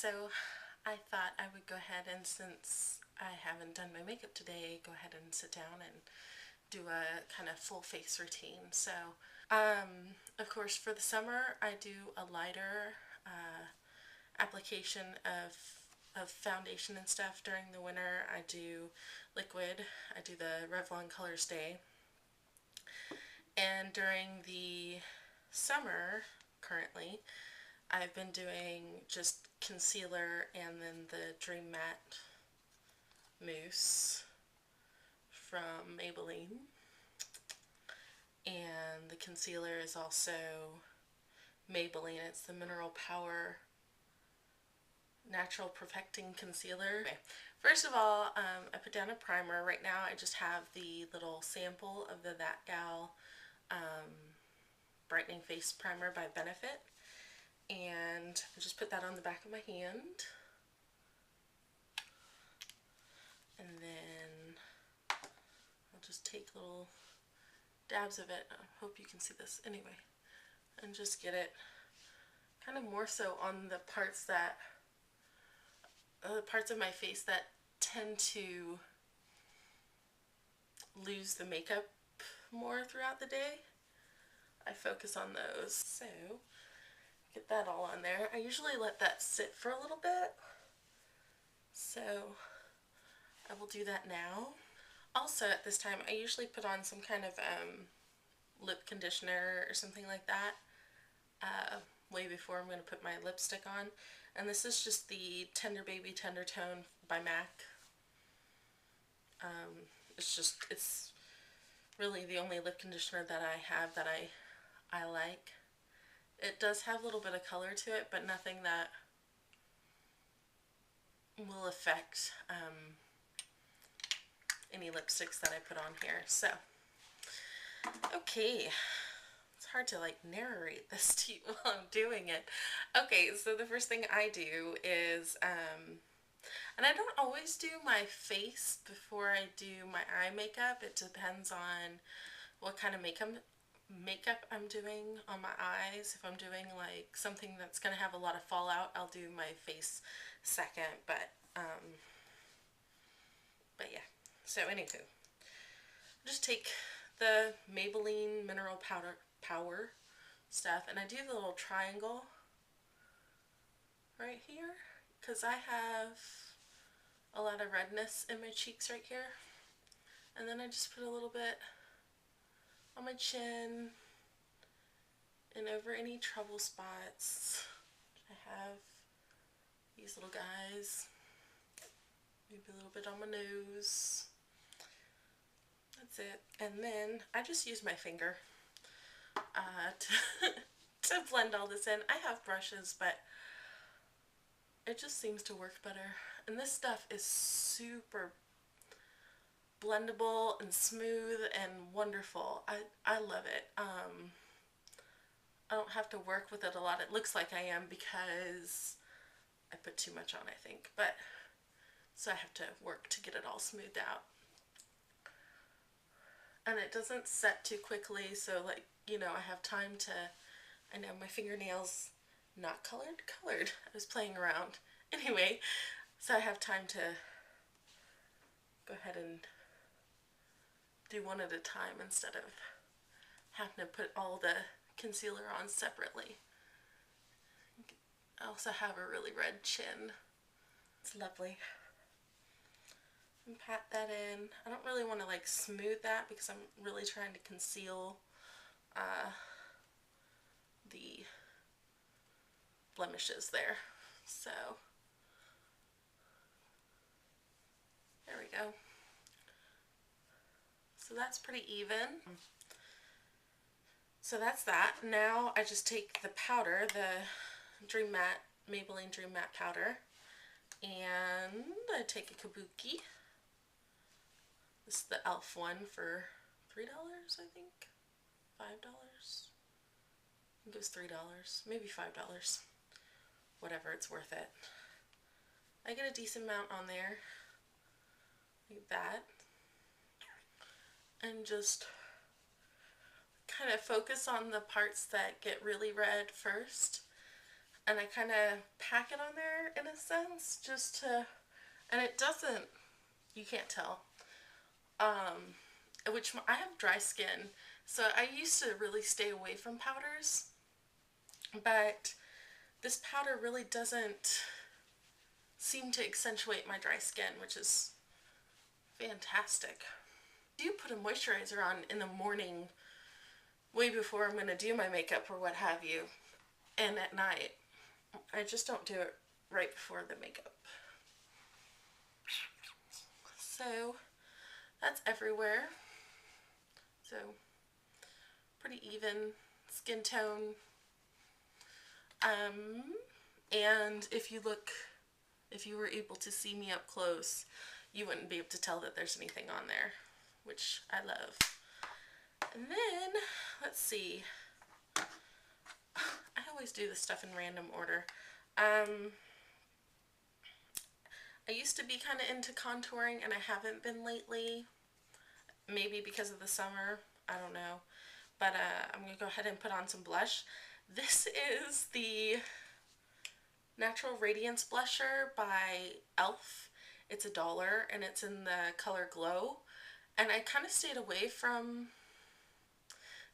So I thought I would go ahead and, since I haven't done my makeup today, go ahead and sit down and do a kind of full face routine. So, of course, for the summer, I do a lighter application of foundation and stuff. During the winter, I do liquid. I do the Revlon Color Stay. And during the summer, currently, I've been doing just concealer and then the Dream Matte mousse from Maybelline. And the concealer is also Maybelline. It's the Mineral Power Natural Perfecting Concealer. Okay. First of all, I put down a primer. Right now I just have the little sample of the That Gal Brightening Face Primer by Benefit. And I just put that on the back of my hand. And then I'll just take little dabs of it. I hope you can see this anyway. And just get it kind of more so on the parts that parts of my face that tend to lose the makeup more throughout the day. I focus on those. So get that all on there. I usually let that sit for a little bit, so I will do that now. Also at this time I usually put on some kind of lip conditioner or something like that way before I'm going to put my lipstick on. And this is just the Tender Baby Tendertone by MAC. It's really the only lip conditioner that I have that I like. It does have a little bit of color to it, but nothing that will affect any lipsticks that I put on here. So, okay. It's hard to like narrate this to you while I'm doing it. Okay, so the first thing I do is, and I don't always do my face before I do my eye makeup. It depends on what kind of makeup I'm doing on my eyes. If I'm doing like something that's going to have a lot of fallout, I'll do my face second, but yeah. So anywho, just take the Maybelline Mineral Power stuff, and I do the little triangle right here because I have a lot of redness in my cheeks right here. And then I just put a little bit on my chin and over any trouble spots. I have these little guys. Maybe a little bit on my nose. That's it. And then I just use my finger to blend all this in. I have brushes, but it just seems to work better. And this stuff is super blendable and smooth and wonderful. I love it. I don't have to work with it a lot. It looks like I am because I put too much on, I think. But so I have to work to get it all smoothed out. And it doesn't set too quickly, so like, you know, I have time to, I know my fingernails not colored. I was playing around. Anyway, so I have time to go ahead and do one at a time instead of having to put all the concealer on separately. I also have a really red chin. It's lovely. And pat that in. I don't really want to like smooth that because I'm really trying to conceal the blemishes there. So there we go. So that's pretty even. So that's that. Now I just take the powder, the Maybelline Dream Matte powder, and I take a kabuki. This is the e.l.f. one for $3, I think. $5. I think it was $3, maybe $5. Whatever, it's worth it. I get a decent amount on there, like that, and just kind of focus on the parts that get really red first. and I kind of pack it on there in a sense, just to, and it doesn't, you can't tell, which I have dry skin, so I used to really stay away from powders, but this powder really doesn't seem to accentuate my dry skin, which is fantastic. I do put a moisturizer on in the morning way before I'm going to do my makeup or what have you, and at night. I just don't do it right before the makeup. So that's everywhere. So pretty even skin tone. And if you were able to see me up close, you wouldn't be able to tell that there's anything on there, which I love. And then, let's see. I always do this stuff in random order. I used to be kind of into contouring, and I haven't been lately. Maybe because of the summer. I don't know. But I'm going to go ahead and put on some blush. This is the Natural Radiance Blusher by e.l.f. It's $1, and it's in the color Glow. And I kind of stayed away from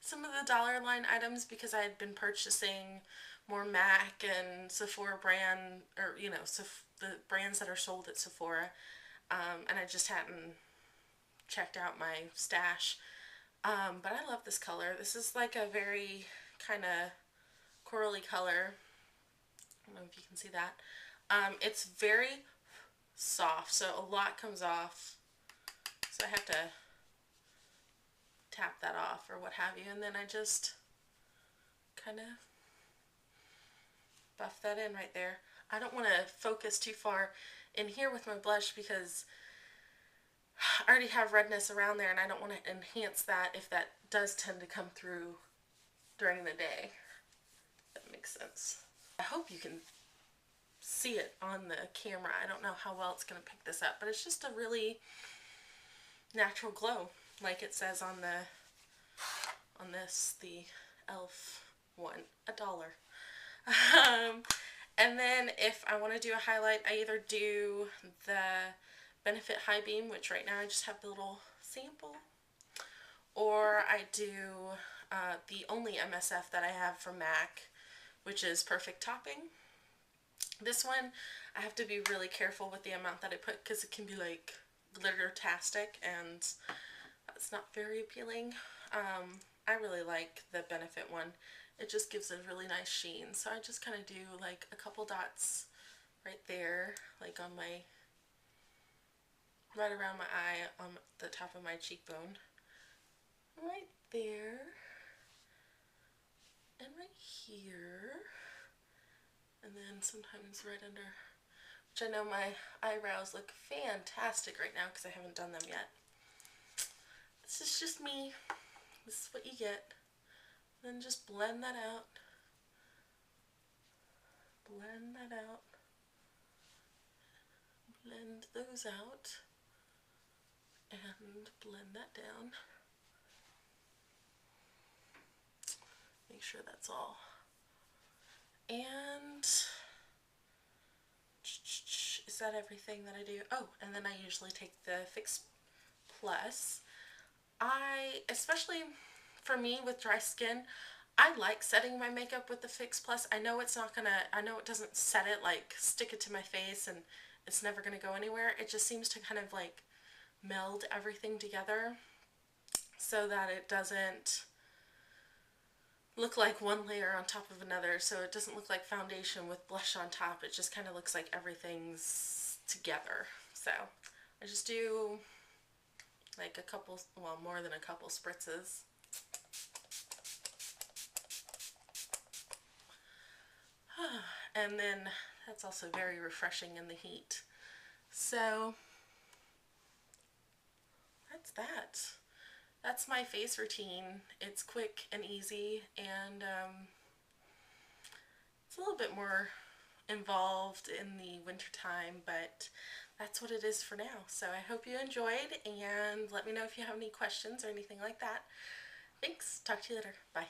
some of the dollar line items because I had been purchasing more MAC and Sephora brand, or you know, the brands that are sold at Sephora, and I just hadn't checked out my stash. But I love this color. This is like a very kind of corally color. I don't know if you can see that. It's very soft, so a lot comes off. So I have to tap that off or what have you, and then I just kind of buff that in right there. I don't want to focus too far in here with my blush because I already have redness around there, and I don't want to enhance that if that does tend to come through during the day. If that makes sense. I hope you can see it on the camera. I don't know how well it's going to pick this up, but it's just a really natural glow, like it says on the the e.l.f. one, $1. And then if I want to do a highlight, I either do the Benefit High Beam, which right now I just have the little sample, or I do the only MSF that I have from MAC, which is Perfect Topping. This one, I have to be really careful with the amount that I put because it can be like glitter-tastic, and that's not very appealing. I really like the Benefit one. It just gives a really nice sheen. So I just kind of do like a couple dots right there, like on my, right around my eye, on the top of my cheekbone. Right there. And right here. And then sometimes right under, which I know my eyebrows look fantastic right now because I haven't done them yet. This is just me. This is what you get. Then just blend that out. Blend that out. Blend those out. And blend that down. Make sure that's all. And is that everything that I do? Oh, and then I usually take the Fix Plus. Especially for me with dry skin, I like setting my makeup with the Fix Plus. I know it's not gonna, I know it doesn't set it, like stick it to my face and it's never gonna go anywhere. It just seems to kind of like meld everything together so that it doesn't look like one layer on top of another, so it doesn't look like foundation with blush on top. It just kind of looks like everything's together. So I just do like a couple, well, more than a couple spritzes. And then that's also very refreshing in the heat. So that's that. That's my face routine. It's quick and easy, and it's a little bit more involved in the wintertime, but that's what it is for now. So I hope you enjoyed, and let me know if you have any questions or anything like that. Thanks. Talk to you later. Bye.